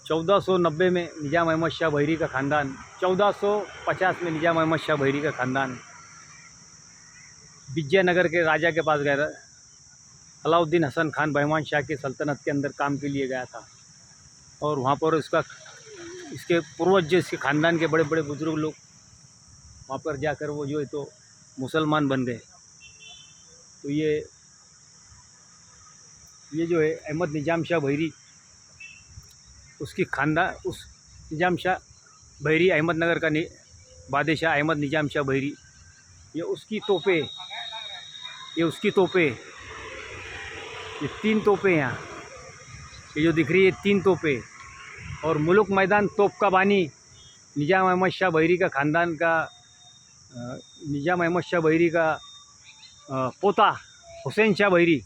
1490 में निज़ाम अहमद शाह बहरी का ख़ानदान, 1450 में निज़ाम अहमद शाह बहरी का ख़ानदान विजयनगर के राजा के पास गया। अलाउद्दीन हसन खान बहमान शाह की सल्तनत के अंदर काम के लिए गया था और वहाँ पर इसके पूर्वज जो इसके ख़ानदान के बड़े बड़े बुज़ुर्ग लोग वहाँ पर जाकर वो जो है तो मुसलमान बन गए। तो ये जो है अहमद निज़ाम शाह बहरी, उसकी ख़ानदान, उस निज़ाम शाह बहरी अहमदनगर का बादशाह अहमद निज़ाम शाह बहरी, ये उसकी तोपें, ये 3 तोपें यहाँ, ये जो दिख रही है 3 तोपें। और मुल्क मैदान तोप का बानी निज़ाम अहमद शाह बहरी का ख़ानदान का, निज़ाम अहमद शाह बहरी का पोता हुसैन शाह बहरी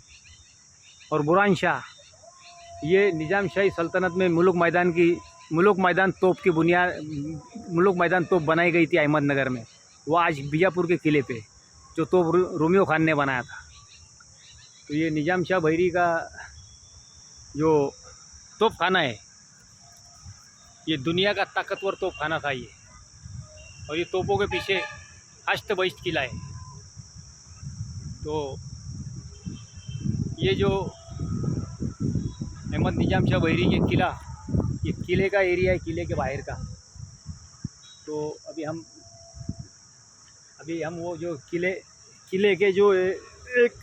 और बुरहान शाह, ये निज़ाम शाही सल्तनत में मुल्क मैदान तोप बनाई गई थी अहमदनगर में। वो आज बीजापुर के किले पे, जो तोप रोमियो खान ने बनाया था। तो ये निज़ाम शाह बहरी का जो तोप खाना है, ये दुनिया का ताकतवर तोप खाना था ये। और ये तोपों के पीछे हस्त बहिष्ट किला है। तो ये जो अहमद निज़ाम शाह बहरी के किला, ये किले का एरिया है, किले के बाहर का। तो अभी हम वो जो किले के जो एक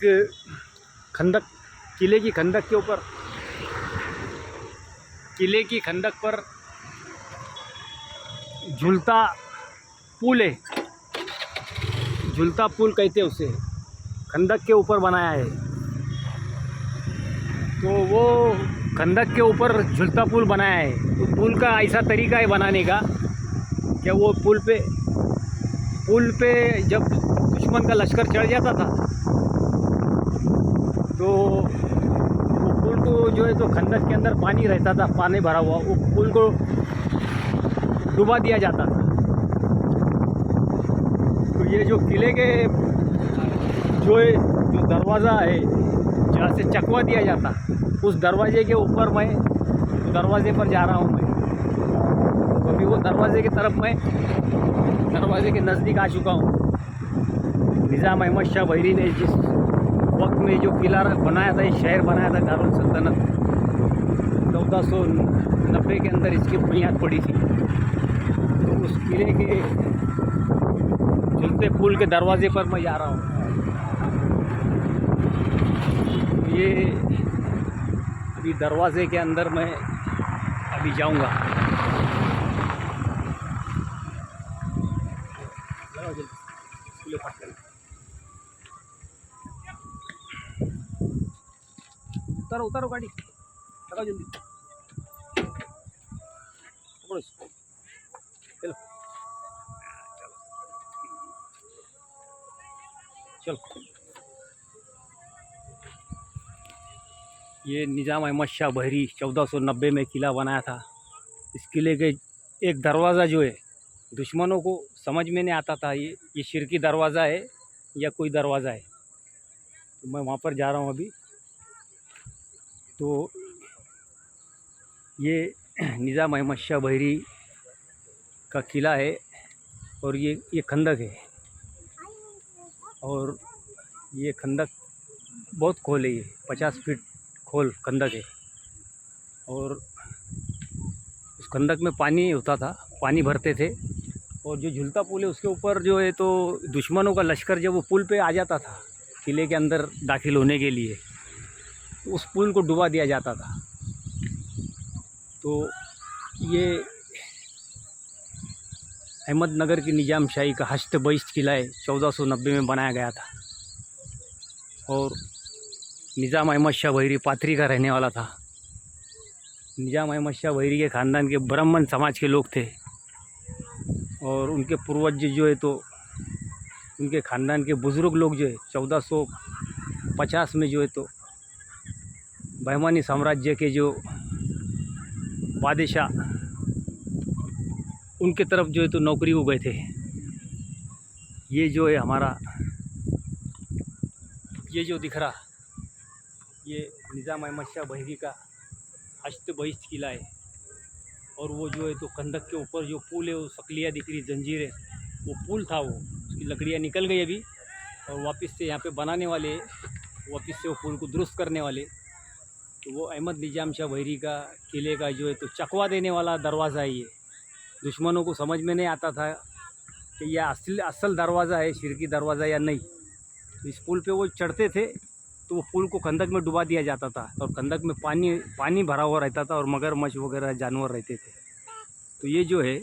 खंदक, किले की खंदक पर झूलता पुल है, झूलता पुल कहते हैं उसे, खंदक के ऊपर बनाया है। तो वो खंदक के ऊपर झूलता पुल बनाया है। तो पुल का ऐसा तरीका है बनाने का कि वो पुल पे जब दुश्मन का लश्कर चढ़ जाता था तो वो पुल को जो है तो खंदक के अंदर पानी रहता था, पानी भरा हुआ, वो पुल को डुबा दिया जाता था। तो ये जो किले के जो दरवाज़ा है, जहाँ से चकवा दिया जाता, उस दरवाजे के ऊपर मैं दरवाजे पर जा रहा हूँ मैं। तो अभी वो दरवाजे की तरफ मैं दरवाजे के नज़दीक आ चुका हूँ। निज़ाम अहमद शाह बहरी ने जिस वक्त में जो किला बनाया था, ये शहर बनाया था दारुल सल्तनत, 1490 के अंदर इसकी बुनियाद पड़ी थी। तो उस किले के झूलते पुल के दरवाजे पर मैं जा रहा हूँ। ये अभी दरवाजे के अंदर मैं अभी जाऊंगा। उतारो गाड़ी, लगाओ जल्दी, पकड़ो इसको, चलो चलो। ये निज़ाम अहमद शाह बहरी 1490 में किला बनाया था। इस किले के एक दरवाज़ा जो है दुश्मनों को समझ में नहीं आता था ये शिरकी दरवाज़ा है या कोई दरवाज़ा है। तो मैं वहाँ पर जा रहा हूँ अभी। तो ये निज़ाम अहमद शाह बहरी का किला है और ये खंदक है। और ये खंदक बहुत खोल है, ये 50 फीट खोल खंदक है। और उस खंदक में पानी होता था, पानी भरते थे। और जो झूलता पुल है उसके ऊपर जो है तो दुश्मनों का लश्कर जब वो पुल पे आ जाता था किले के अंदर दाखिल होने के लिए, तो उस पुल को डुबा दिया जाता था। तो ये अहमदनगर की निज़ाम शाही का हस्त बहिष्ट किला है, 1490 में बनाया गया था। और निज़ाम अहमद शाह बहरी पाथरी का रहने वाला था। निज़ाम अहमद शाह बहरी के ख़ानदान के ब्राह्मण समाज के लोग थे। और उनके पूर्वज जो है तो उनके ख़ानदान के बुज़ुर्ग लोग जो है 1450 में जो है तो बहमानी साम्राज्य के जो बादशाह, उनके तरफ जो है तो नौकरी हो गए थे। ये जो है हमारा, ये जो दिख रहा, ये निज़ाम अहमद शाह बहरी का हस्त बहिष्ट किला है। और वो जो है तो खंदक के ऊपर जो पुल है वो सकलियाँ दिख रही, जंजीर है, वो पुल था, वो उसकी लकड़ियाँ निकल गई अभी और वापस से यहाँ पे बनाने वाले, वापस से वो पुल को दुरुस्त करने वाले। तो वो अहमद निजाम शाह वहीरी का किले का जो है तो चकवा देने वाला दरवाज़ा है ये। दुश्मनों को समझ में नहीं आता था कि यह असल दरवाज़ा है, शिरकी दरवाज़ा या नहीं। तो इस पुल पे वो चढ़ते थे तो वो पुल को खंदक में डुबा दिया जाता था और खंदक में पानी भरा हुआ रहता था और मगरमच्छ वगैरह जानवर रहते थे। तो ये जो है,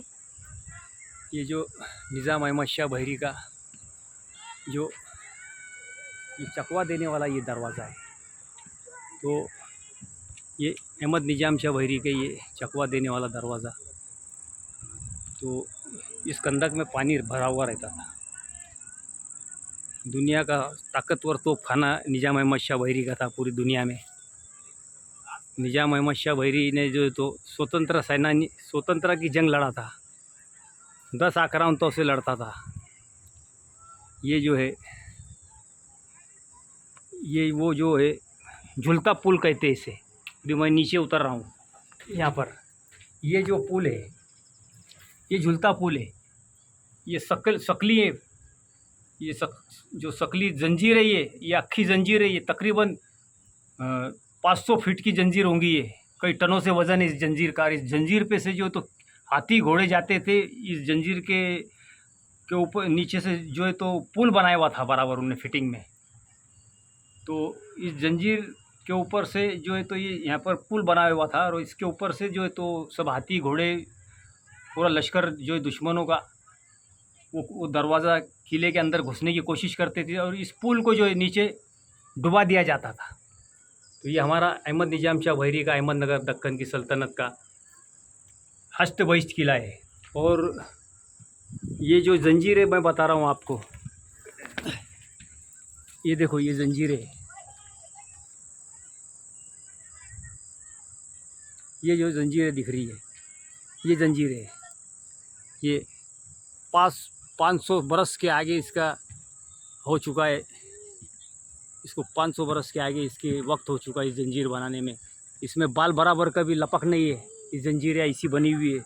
ये जो निज़ाम अहमद शाह वहीरी का जो ये चकवा देने वाला ये दरवाज़ा है, तो ये अहमद निजाम शाह वहीरी के ये चकवा देने वाला दरवाज़ा, तो इस खंदक में पानी भरा हुआ रहता था। दुनिया का ताकतवर तोपखाना निज़ाम अहमद शाह वहीरी का था पूरी दुनिया में। निज़ाम अहमद शाह वहीरी ने जो तो स्वतंत्रता की जंग लड़ा था, 10 आक्रांतों से लड़ता था। ये जो है, ये वो जो है झुलता पुल कहते हैं इसे। अभी मैं नीचे उतर रहा हूँ यहाँ पर, ये जो पुल है ये झुलता पुल है, ये सकली है, ये जो सकली जंजीर है, ये अक्खी जंजीर है, ये तकरीबन 500 फीट की जंजीर होंगी। ये कई टनों से वज़न है इस जंजीर का। इस जंजीर पे से जो तो हाथी घोड़े जाते थे, इस जंजीर के ऊपर नीचे से जो है तो पुल बनाया हुआ था बराबर उन्होंने फिटिंग में। तो इस जंजीर के ऊपर से जो है तो ये यहाँ पर पुल बनाया हुआ था और इसके ऊपर से जो है तो सब हाथी घोड़े पूरा लश्कर जो है दुश्मनों का वो दरवाज़ा किले के अंदर घुसने की कोशिश करते थे और इस पुल को जो है नीचे डुबा दिया जाता था। तो ये हमारा अहमद निजाम शाह वहीरी का अहमदनगर दक्कन की सल्तनत का हस्त बहिश्त किला है। और ये जो जंजीर है मैं बता रहा हूँ आपको, ये देखो ये जंजीर है, ये जो जंजीरें दिख रही है ये जंजीर है। ये 500 बरस के आगे इसका हो चुका है, इसको 500 बरस के आगे इसके वक्त हो चुका है इस जंजीर बनाने में। इसमें बाल बराबर का भी लपक नहीं है, इस जंजीर ऐसी बनी हुई है।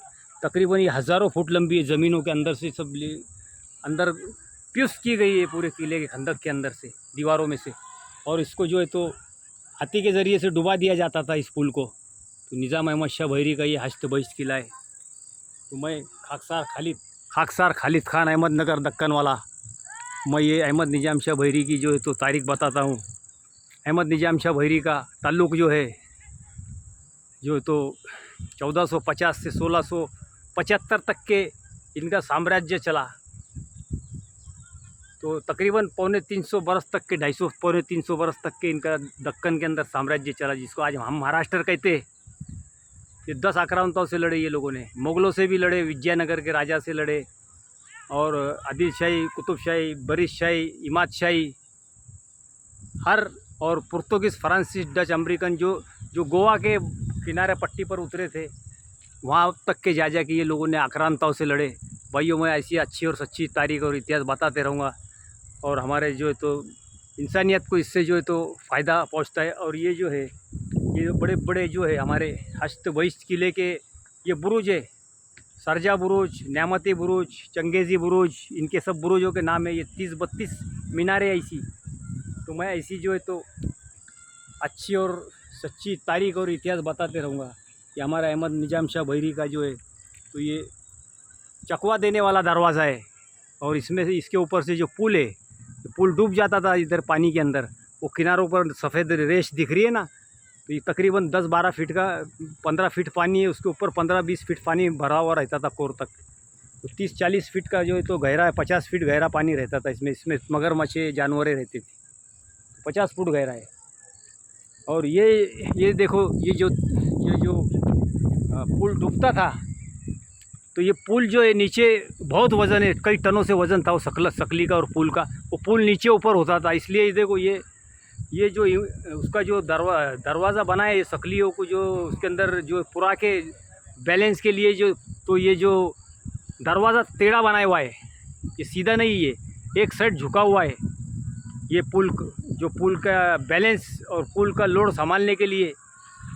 तकरीबन ये हज़ारों फुट लंबी है, ज़मीनों के अंदर से सब अंदर प्यूस की गई है पूरे किले के खंदक के अंदर से, दीवारों में से। और इसको जो है तो हाथी के ज़रिए से डुबा दिया जाता था इस पुल को। तो निज़ाम अहमद शाह वहीरी का ये हस्त बहिश्त किला है। तो मैं खाकसार खालिद खान अहमदनगर दक्कन वाला, मैं ये अहमद निजाम शाह वहीरी की जो है तो तारीख़ बताता हूँ। अहमद निजाम शाह वहीरी का ताल्लुक़ जो है तो 1450 से 1675 तक के इनका साम्राज्य चला। तो तकरीबन 350 बरस तक के 250 बरस तक के इनका दक्कन के अंदर साम्राज्य चला, जिसको आज हम महाराष्ट्र कहते हैं। ये 10 आक्रांताओं से लड़े ये लोगों ने, मुग़लों से भी लड़े, विजयनगर के राजा से लड़े, और आदिल शाही, कुतुब शाही, बरिश शाही, इमाद शाही, हर और पुर्तगालीस, फ्रांसीस, डच, अमेरिकन जो गोवा के किनारे पट्टी पर उतरे थे वहाँ तक के जा के ये लोगों ने आक्रांताओं से लड़े। भाइयों, मैं ऐसी अच्छी और सच्ची तारीख़ और इतिहास बताते रहूँगा और हमारे जो है तो इंसानियत को इससे जो है तो फ़ायदा पहुँचता है। और ये जो है ये बड़े बड़े जो है हमारे हस्त बहिश्त किले के ये बुरुज है, सरजा बुरुज, न्यामती बुरुज, चंगेज़ी बुरुज, इनके सब बुरुजों के नाम है। ये 30-32 मीनारें ऐसी। तो मैं ऐसी जो है तो अच्छी और सच्ची तारीख़ और इतिहास बताते रहूँगा कि हमारा अहमद निजाम शाह वहीरी का जो है तो ये चकवा देने वाला दरवाज़ा है। और इसमें से इसके ऊपर से जो पुल है, पुल डूब जाता था इधर पानी के अंदर, वो किनारों पर सफ़ेद रेश दिख रही है ना, तो ये तकरीबन 10-12 फीट का 15 फीट पानी है, उसके ऊपर 15-20 फीट पानी भरा हुआ रहता था कोर तक। तो 30-40 फीट का जो है तो गहरा है, 50 फीट गहरा पानी रहता था इसमें मगरमच्छ जानवरें रहती थी। 50 फुट गहरा है। और ये देखो ये जो पुल डूबता था, तो ये पुल जो है नीचे बहुत वज़न है, कई टनों से वज़न था वो सकली का और पुल का। वो पुल नीचे ऊपर होता था, इसलिए ये देखो ये जो उसका जो दरवाज़ा बना है, ये सकलियों को जो उसके अंदर जो पुरा के बैलेंस के लिए ये जो दरवाज़ा टेढ़ा बनाया हुआ है, ये सीधा नहीं है, एक साइड झुका हुआ है। ये पुल का बैलेंस और पुल का लोड संभालने के लिए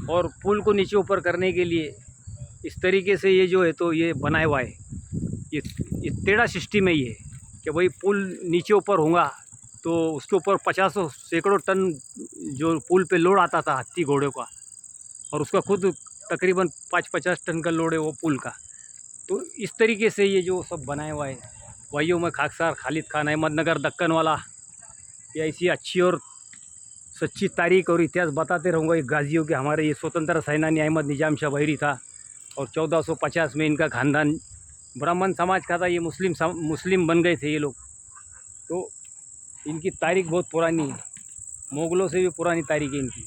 और पुल को नीचे ऊपर करने के लिए इस तरीके से ये जो है तो ये बनाया हुआ है। ये टेढ़ा सिस्टम है ये, कि भाई पुल नीचे ऊपर होगा तो उसके ऊपर 50 सैकड़ों टन जो पुल पे लोड आता था हाथी घोड़े का, और उसका खुद तकरीबन 50 टन का लोड है वो पुल का। तो इस तरीके से ये जो सब बनाया हुआ है। भाइयों, मैं खाकसार खालिद खान, अहमदनगर दक्कन वाला, ये ऐसी अच्छी और सच्ची तारीख और इतिहास बताते रहूँगा ये गाजियों के। हमारे ये स्वतंत्र सेनानी अहमद निजाम शाह बहिरी था, और 1450 में इनका खानदान ब्राह्मण समाज का था। ये मुस्लिम बन गए थे ये लोग। तो इनकी तारीख बहुत पुरानी है, मुग़लों से भी पुरानी तारीख है इनकी।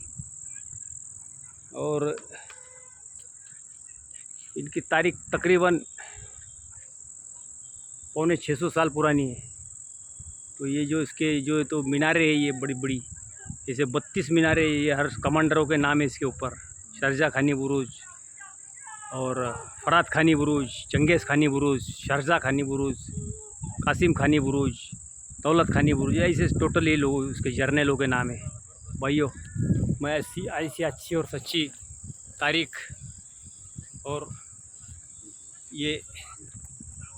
और इनकी तारीख तकरीबन 650 साल पुरानी है। तो ये जो इसके जो तो मीनारें है ये बड़ी बड़ी, जैसे 32 मीनारें, ये हर कमांडरों के नाम है इसके ऊपर। शारजा खानी बुरुज और फरात खानी बुरुज, चंगेज़ खानी बुरुज, शारजा खानी बुरुज, कासिम खानी बुरुज, दौलत खानी बुरुज, ऐसे टोटल ये लोग उसके जर्नलों के नाम है। भाइयों, मैं ऐसी अच्छी और सच्ची तारीख और ये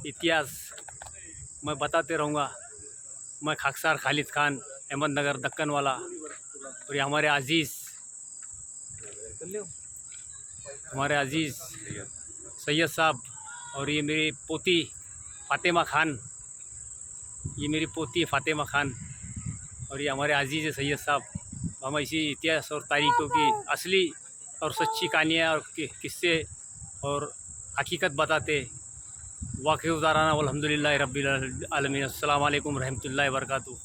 इतिहास मैं बताते रहूँगा। मैं खाकसार खालिद खान, अहमदनगर दक्कन वाला, और ये हमारे अजीज़ सैयद साहब, और ये मेरी पोती फ़ातिमा खान, ये मेरी पोती है फ़ातिमा खान, और ये हमारे अजीज़ सैयद साहब। हम ऐसी इतिहास और तारीख़ों की असली और सच्ची कहानियाँ और किस्से और हकीकत बताते वाक़ई उताराना। अल्हम्दुलिल्लाह रब्बिल आलमीन। अस्सलाम वालेकुम रहमतुल्लाहि व बरकातुहू।